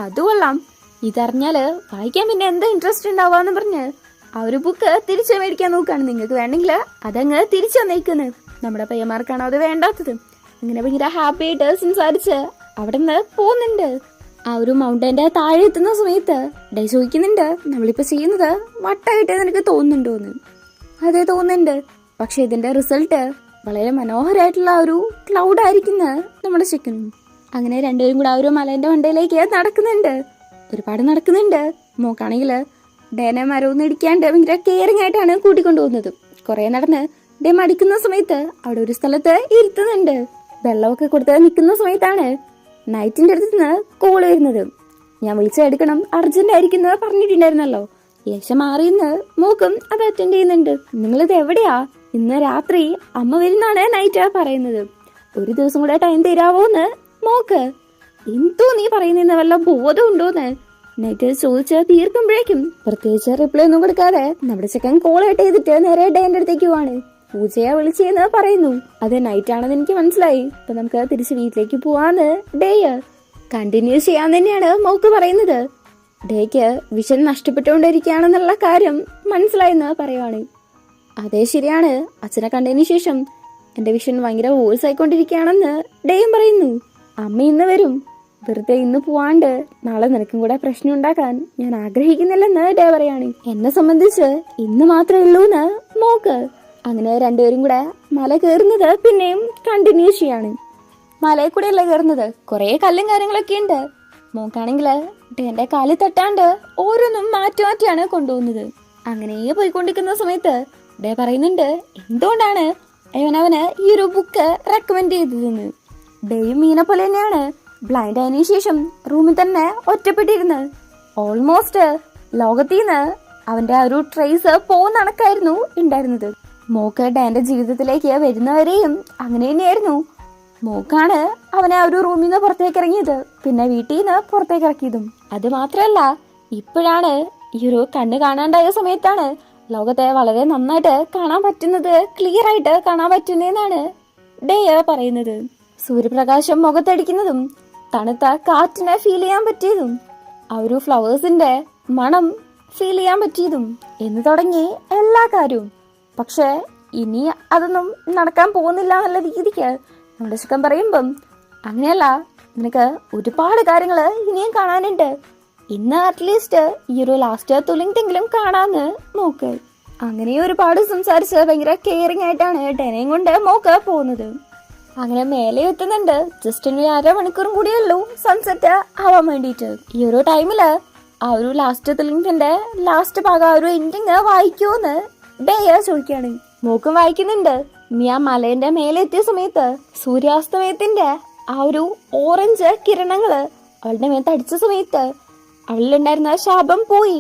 അത് കൊള്ളാം, ഇതറിഞ്ഞാല് വായിക്കാൻ പിന്നെ എന്താ ഇൻട്രസ്റ്റ് ഉണ്ടാവാന്ന് പറഞ്ഞ് ആ ഒരു ബുക്ക് തിരിച്ചു മേടിക്കാൻ നോക്കാണ്. നിങ്ങൾക്ക് വേണമെങ്കിൽ അതങ്ങ് തിരിച്ചു വന്നേക്കുന്നത്. നമ്മുടെ പയ്യന്മാർക്കാണോ അത് വേണ്ടാത്തത്? അങ്ങനെ ഭയങ്കര ഹാപ്പി ആയിട്ട് സംസാരിച്ച് അവിടെ നിന്ന് പോകുന്നുണ്ട്. ആ ഒരു മൗണ്ടന്റെ താഴെ എത്തുന്ന സമയത്ത് ഡേ ചോദിക്കുന്നുണ്ട്, നമ്മളിപ്പോ ചെയ്യുന്നത് വട്ടായിട്ട് നിനക്ക് തോന്നുന്നുണ്ടോന്ന്? അതേ തോന്നുന്നുണ്ട്, പക്ഷെ ഇതിന്റെ റിസൾട്ട് വളരെ മനോഹരമായിട്ടുള്ള ഒരു ക്ലൗഡ് ആയിരിക്കുന്ന നമ്മുടെ ചിക്കൻ. അങ്ങനെ രണ്ടുപേരും കൂടെ ആ ഒരു മലേന്റെ മണ്ടയിലേക്ക് നടക്കുന്നുണ്ട്. ഒരുപാട് നടക്കുന്നുണ്ട്. മോക്കാണെങ്കിൽ ഡേനെ മരമൊന്നും ഇടിക്കാണ്ട് ഭയങ്കര കെയറിങ് ആയിട്ടാണ് കൂട്ടിക്കൊണ്ടുപോകുന്നത്. കുറെ നടന്ന് ഡേ മടിക്കുന്ന സമയത്ത് അവിടെ ഒരു സ്ഥലത്ത് ഇരുത്തുന്നുണ്ട്. വെള്ളമൊക്കെ കൊടുത്ത് നിൽക്കുന്ന സമയത്താണ് നൈറ്റിന്റെ അടുത്ത് നിന്ന് കോൾ വരുന്നത്. ഞാൻ വിളിച്ചെടുക്കണം, അർജന്റ് ആയിരിക്കുന്ന പറഞ്ഞിട്ടുണ്ടായിരുന്നല്ലോ. ലക്ഷം മാറിയെന്ന് മോക്കും അത് അറ്റൻഡ് ചെയ്യുന്നുണ്ട്. നിങ്ങളിത് എവിടെയാ? ഇന്ന് രാത്രി അമ്മ വരുന്നാണ് നൈറ്റ് പറയുന്നത്. ഒരു ദിവസം കൂടെ ടൈം തരാവോന്ന് മോക്ക്. എന്തോ നീ പറയുന്ന വല്ല ബോധം ഉണ്ടോന്ന് നൈറ്റ് ചോദിച്ച് തീർക്കുമ്പോഴേക്കും പ്രത്യേകിച്ച് റിപ്ലൈ ഒന്നും കൊടുക്കാതെ നമ്മുടെ ചെക്കൻ കോൾ കട്ട് ചെയ്തിട്ട് നേരെ ഡേന്റെ അടുത്തേക്ക് പോവാണ്. പൂജയെ വിളിച്ചെന്ന് പറയുന്നു. അത് നൈറ്റ് ആണെന്ന് എനിക്ക് മനസ്സിലായി. ഇപ്പൊ നമുക്ക് തിരിച്ച് വീട്ടിലേക്ക് പോവാന്ന് ഡേയ് കണ്ടിന്യൂ ചെയ്യാൻ തന്നെയാണ് മോക്ക് പറയുന്നത്. ഡേക്ക് വിഷൻ നഷ്ടപ്പെട്ടുകൊണ്ടിരിക്കുകയാണെന്നുള്ള കാര്യം മനസ്സിലായെന്ന് പറയുവാണ്. അതേ ശരിയാണ്, അച്ഛനെ കണ്ടതിന് ശേഷം എന്റെ വിഷൻ ഭയങ്കര വോഴ്സ് ആയിക്കൊണ്ടിരിക്കുകയാണെന്ന് ഡേയും പറയുന്നു. അമ്മ ഇന്ന് വരും, വെറുതെ ഇന്ന് പോവാണ്ട് നാളെ നിനക്കും കൂടെ പ്രശ്നം ഉണ്ടാക്കാൻ ഞാൻ ആഗ്രഹിക്കുന്നില്ലെന്ന് ഡേ പറയാണ്. എന്നെ സംബന്ധിച്ച് ഇന്ന് മാത്രമേ ഉള്ളൂന്ന് മോക്ക്. അങ്ങനെ രണ്ടുപേരും കൂടെ മല കയറുന്നത് പിന്നെയും കണ്ടിന്യൂ ചെയ്യാണ്. മലയിൽ കൂടെയല്ല കയറുന്നത്, കുറെ കല്ലും കാര്യങ്ങളൊക്കെ ഉണ്ട്. മോക്കാണെങ്കില് ഡേന്റെ കാലിൽ തട്ടാണ്ട് ഓരോന്നും മാറ്റി മാറ്റിയാണ് കൊണ്ടുപോകുന്നത്. അങ്ങനെ പോയിക്കൊണ്ടിരിക്കുന്ന സമയത്ത് ഡേ പറയുന്നുണ്ട്, എന്തുകൊണ്ടാണ് അവന് ഈ ഒരു ബുക്ക് റെക്കമെൻഡ് ചെയ്തതെന്ന്. ഡേയും മീനെ പോലെ തന്നെയാണ് ബ്ലൈൻഡ് ആയതിനു ശേഷം റൂമിൽ തന്നെ ഒറ്റപ്പെട്ടിരുന്ന് ഓൾമോസ്റ്റ് ലോകത്തിന്ന് അവന്റെ ആ ഒരു ട്രേസ് പോകുന്ന കണക്കായിരുന്നു ഉണ്ടായിരുന്നത്. മോക്ക് ഡേന്റെ ജീവിതത്തിലേക്ക് വരുന്നവരെയും അങ്ങനെ തന്നെയായിരുന്നു. മോക്കാണ് അവനെ ആ ഒരു റൂമിൽ നിന്ന് പുറത്തേക്ക് ഇറങ്ങിയത്, പിന്നെ വീട്ടിൽ നിന്ന് പുറത്തേക്ക് ഇറക്കിയതും. അത് മാത്രല്ല, ഇപ്പോഴാണ് ഈ ഒരു കണ്ണ് കാണാണ്ടായ സമയത്താണ് ലോകത്തെ വളരെ നന്നായിട്ട് കാണാൻ പറ്റുന്നത്, ക്ലിയർ ആയിട്ട് കാണാൻ പറ്റുന്നതെന്നാണ് ഡേ പറയുന്നത്. സൂര്യപ്രകാശം മുഖത്തടിക്കുന്നതും തണുത്ത കാറ്റിനെ ഫീൽ ചെയ്യാൻ പറ്റിയതും ആ ഒരു ഫ്ലവേഴ്സിന്റെ മണം ഫീൽ ചെയ്യാൻ പറ്റിയതും എന്ന് തുടങ്ങി എല്ലാ കാര്യവും. പക്ഷെ ഇനി അതൊന്നും നടക്കാൻ പോകുന്നില്ല എന്നുള്ള രീതിക്ക് നമ്മുടെ ചിക്കൻ പറയുമ്പം, അങ്ങനെയല്ല, നിനക്ക് ഒരുപാട് കാര്യങ്ങള് ഇനിയും കാണാനുണ്ട്. ഇന്ന് അറ്റ്ലീസ്റ്റ് ഈ ഒരു ലാസ്റ്റ് തുലിങ്തെങ്കിലും കാണാന്ന് നോക്ക്. അങ്ങനെ ഒരുപാട് സംസാരിച്ച് ഭയങ്കര കെയറിങ് ആയിട്ടാണ് ഡെനയും കൊണ്ട് മോക്ക് പോകുന്നത്. അങ്ങനെ മേലെ എത്തുന്നുണ്ട്. ജസ്റ്റ് ഒരു 1/2 മണിക്കൂറും കൂടിയേ ഉള്ളൂ സൺസെറ്റ് ആവാൻ വേണ്ടിയിട്ട്. ഈ ഒരു ടൈമില് ആ ഒരു ലാസ്റ്റ് തുലിങ്തിന്റെ ലാസ്റ്റ് ഭാഗം ആ ഒരു എൻഡിങ് വായിക്കുമോന്ന് ഡേയ ചോദിക്കാണ്. മോക്കും വായിക്കുന്നുണ്ട്. മിയ മലേന്റെ മേലെ എത്തിയ സമയത്ത് സൂര്യാസ്തമയത്തിന്റെ ആ ഒരു ഓറഞ്ച് കിരണങ്ങള് അവളുടെ മേത്ത് അടിച്ച സമയത്ത് അവളിലുണ്ടായിരുന്ന ശാപം പോയി,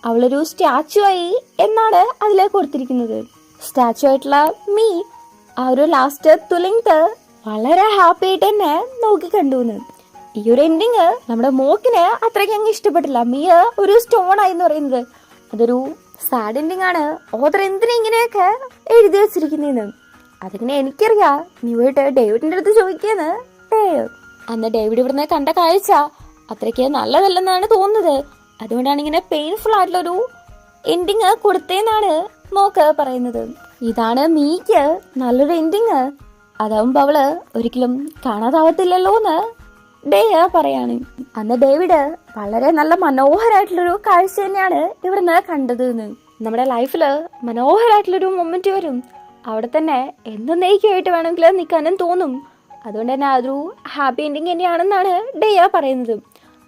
അവളൊരു സ്റ്റാച്ചു ആയി എന്നാണ് അതിൽ കൊടുത്തിരിക്കുന്നത്. സ്റ്റാച്ചു ആയിട്ടുള്ള മീ ആ ഒരു ലാസ്റ്റ് തുലിങ്ത് വളരെ ഹാപ്പി ആയിട്ട് തന്നെ നോക്കി കണ്ടുന്ന്. ഈ ഒരു എൻഡിങ് നമ്മുടെ മോക്കിന് അത്രയ്ക്ക് അങ്ങ് ഇഷ്ടപ്പെട്ടില്ല. മിയ ഒരു സ്റ്റോൺ ആയി എന്ന് പറയുന്നത് അതൊരു സാഡ് എൻഡിങ് ആണ്. ഓതർ എന്തിനാ ഇങ്ങനെയൊക്കെ എഴുതി വെച്ചിരിക്കുന്നതെന്ന് അതിങ്ങനെ എനിക്കറിയാം. നീ പോയിട്ട് ഡേവിഡിന്റെ അടുത്ത് ചോദിക്കാന്ന്. അന്ന് ഡേവിഡ് ഇവിടുന്ന് കണ്ട കാഴ്ച അത്രയ്ക്ക് നല്ലതല്ലെന്നാണ് തോന്നുന്നത്. അതുകൊണ്ടാണ് ഇങ്ങനെ പെയിൻഫുൾ ആയിട്ടുള്ളൊരു എൻഡിങ് കൊടുത്തേന്നാണ് മോക്ക് പറയുന്നത്. ഇതാണ് മീക്ക് നല്ലൊരു എൻഡിങ്, അതാവുമ്പോ അവള് ഒരിക്കലും കാണാതാവത്തില്ലല്ലോ എന്ന് ഡേയ പറയാണ്. അന്ന് ഡേവിഡ് വളരെ നല്ല മനോഹരമായിട്ടുള്ളൊരു കാഴ്ച തന്നെയാണ് ഇവിടുന്ന് കണ്ടത് എന്ന്. നമ്മുടെ ലൈഫില് മനോഹരമായിട്ടുള്ളൊരു മൊമെന്റ് വരും, അവിടെ തന്നെ എന്നേക്കുമായിട്ട് വേണമെങ്കിൽ നിൽക്കാനും തോന്നും. അതുകൊണ്ട് തന്നെ അതൊരു ഹാപ്പി എൻഡിങ് തന്നെയാണെന്നാണ് ഡേയ പറയുന്നത്.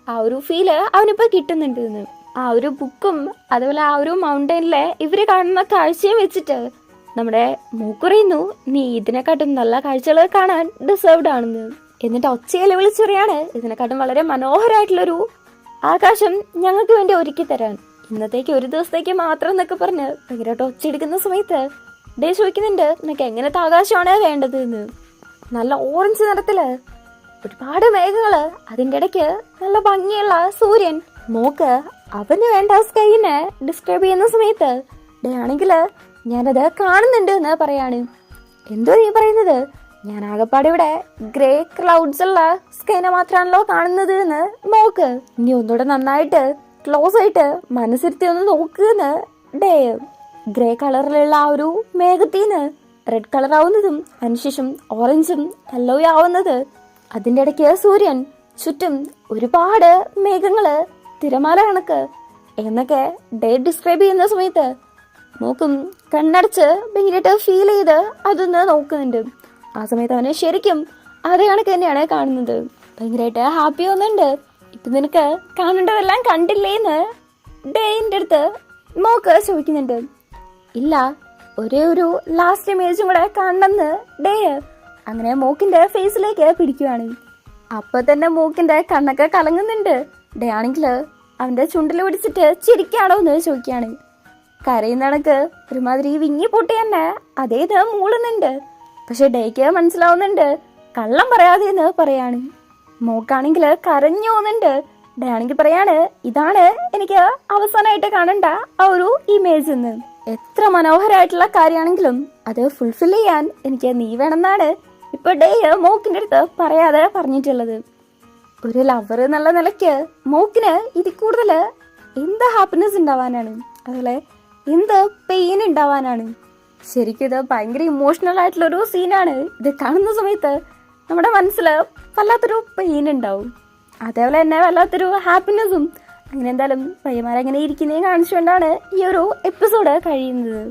ആ ഒരു ഫീല് അവനിപ്പോ കിട്ടുന്നുണ്ട് എന്ന്. ആ ഒരു ബുക്കും അതുപോലെ ആ ഒരു മൗണ്ടനിലെ ഇവര് കാണുന്ന കാഴ്ചയും വെച്ചിട്ട് നമ്മുടെ മൂക്കുറയുന്നു, നീ ഇതിനെക്കാട്ടും നല്ല കാഴ്ചകൾ കാണാൻ ഡിസേർവ്ഡ് ആണെന്ന്. എന്നിട്ട് ഒച്ചയിൽ വിളിച്ചറിയാണ്, ഇതിനെക്കാട്ടും വളരെ മനോഹരമായിട്ടുള്ളൊരു ആകാശം ഞങ്ങൾക്ക് വേണ്ടി ഒരുക്കി തരാൻ, ഇന്നത്തേക്ക് ഒരു ദിവസത്തേക്ക് മാത്രം എന്നൊക്കെ പറഞ്ഞ് ഭയങ്കരമായിട്ട് ഒച്ചയെടുക്കുന്ന സമയത്ത് ഡേ ചോദിക്കുന്നുണ്ട്, നിനക്ക് എങ്ങനത്തെ ആകാശമാണ് വേണ്ടത് എന്ന്. നല്ല ഓറഞ്ച് നിറത്തില് ഒരുപാട് മേഘങ്ങള്, അതിന്റെ ഇടയ്ക്ക് നല്ല ഭംഗിയുള്ള സൂര്യൻ. മോക്ക് അവന് വേണ്ട സ്കൈനെ ഡിസ്ക്രൈബ് ചെയ്യുന്ന സമയത്ത് ഡേ ആണെങ്കില് ഞാനത് കാണുന്നുണ്ട് എന്ന് പറയാണ്. എന്തോ നീ പറയുന്നത്? ഞാൻ ആകെപ്പാടെ ഇവിടെ ഗ്രേ ക്ലൗഡ്സ് ഉള്ള സ്കൈനെ മാത്രമാണല്ലോ കാണുന്നത് എന്ന് മോക്ക്. ഇനി ഒന്നുകൂടെ നന്നായിട്ട് ക്ലോസ് ആയിട്ട് മനസ്സിരുത്തി ഒന്ന് നോക്കുന്ന് ഡേ. ഗ്രേ കളറിലുള്ള ആ ഒരു മേഘത്തീന്ന് റെഡ് കളർ ആവുന്നതും അതിനുശേഷം ഓറഞ്ചും യെല്ലോ ആവുന്നത്. അതിൻ്റെ ഇടയ്ക്ക് സൂര്യൻ, ചുറ്റും ഒരുപാട് മേഘങ്ങള്, തിരമാല കണക്ക് എന്നൊക്കെ ഡേ ഡിസ്ക്രൈബ് ചെയ്യുന്ന സമയത്ത് നോക്കും കണ്ണടച്ച് ഭയങ്കരമായിട്ട് ഫീൽ ചെയ്ത് അതൊന്ന് നോക്കുന്നുണ്ട്. ആ സമയത്ത് അവന് ശരിക്കും അതേ കണക്ക് തന്നെയാണ് കാണുന്നത്. ഭയങ്കരമായിട്ട് ഹാപ്പി ആവുന്നുണ്ട്. ഇപ്പൊ നിനക്ക് കാണേണ്ടതെല്ലാം കണ്ടില്ലേന്ന് ഡേയിൻ്റെ അടുത്ത് മോക്ക് ചോദിക്കുന്നുണ്ട്. ഇല്ല, ഒരേ ഒരു ലാസ്റ്റ് ഇമേജും കൂടെ കാണണമെന്ന് ഡേ അങ്ങനെ മോക്കിന്റെ ഫേസിലേക്ക് പിടിക്കുവാണ്. അപ്പൊ തന്നെ മോക്കിന്റെ കണ്ണൊക്കെ കലങ്ങുന്നുണ്ട്. ഡേ ആണെങ്കിൽ അവന്റെ ചുണ്ടിൽ പിടിച്ചിട്ട് ചിരിക്കാണോ എന്ന് ചോദിക്കാണ്. കരയുന്ന കണക്ക് ഒരുമാതിരി വിങ്ങി പൊട്ടി തന്നെ അതേത് മൂളുന്നുണ്ട്. പക്ഷെ ഡേക്ക് മനസ്സിലാവുന്നുണ്ട് കള്ളം പറയാതെ എന്ന് പറയാണ്. മോക്കാണെങ്കിൽ കരഞ്ഞു പോകുന്നുണ്ട്. ഡേ ആണെങ്കിൽ പറയാണ്, ഇതാണ് എനിക്ക് അവസാനമായിട്ട് കാണണ്ട ആ ഒരു ഇമേജ് എന്ന്. എത്ര മനോഹരമായിട്ടുള്ള കാര്യമാണെങ്കിലും അത് ഫുൾഫിൽ ചെയ്യാൻ എനിക്ക് നീ വേണമെന്നാണ് ഇപ്പൊ ഡേ മോക്കിന്റെ അടുത്ത് പറയാതെ പറഞ്ഞിട്ടുള്ളത്. ഒരു ലവർ എന്നുള്ള നിലയ്ക്ക് മോക്കിന് ഇതിൽ കൂടുതൽ എന്ത് ഹാപ്പിനെസ് ഉണ്ടാവാനാണ്, അതുപോലെ എന്ത് പെയിൻ ഉണ്ടാവാനാണ്. ശരിക്കും ഇത് ഭയങ്കര ഇമോഷണൽ ആയിട്ടുള്ള ഒരു സീനാണ്. ഇത് കാണുന്ന സമയത്ത് നമ്മുടെ മനസ്സിൽ വല്ലാത്തൊരു പെയിൻ ഉണ്ടാവും, അതേപോലെ തന്നെ വല്ലാത്തൊരു ഹാപ്പിനെസ്സും. അങ്ങനെ എന്തായാലും പയ്യന്മാരങ്ങനെ ഇരിക്കുന്നേ കാണിച്ചുകൊണ്ടാണ് ഈ ഒരു എപ്പിസോഡ് കഴിയുന്നത്.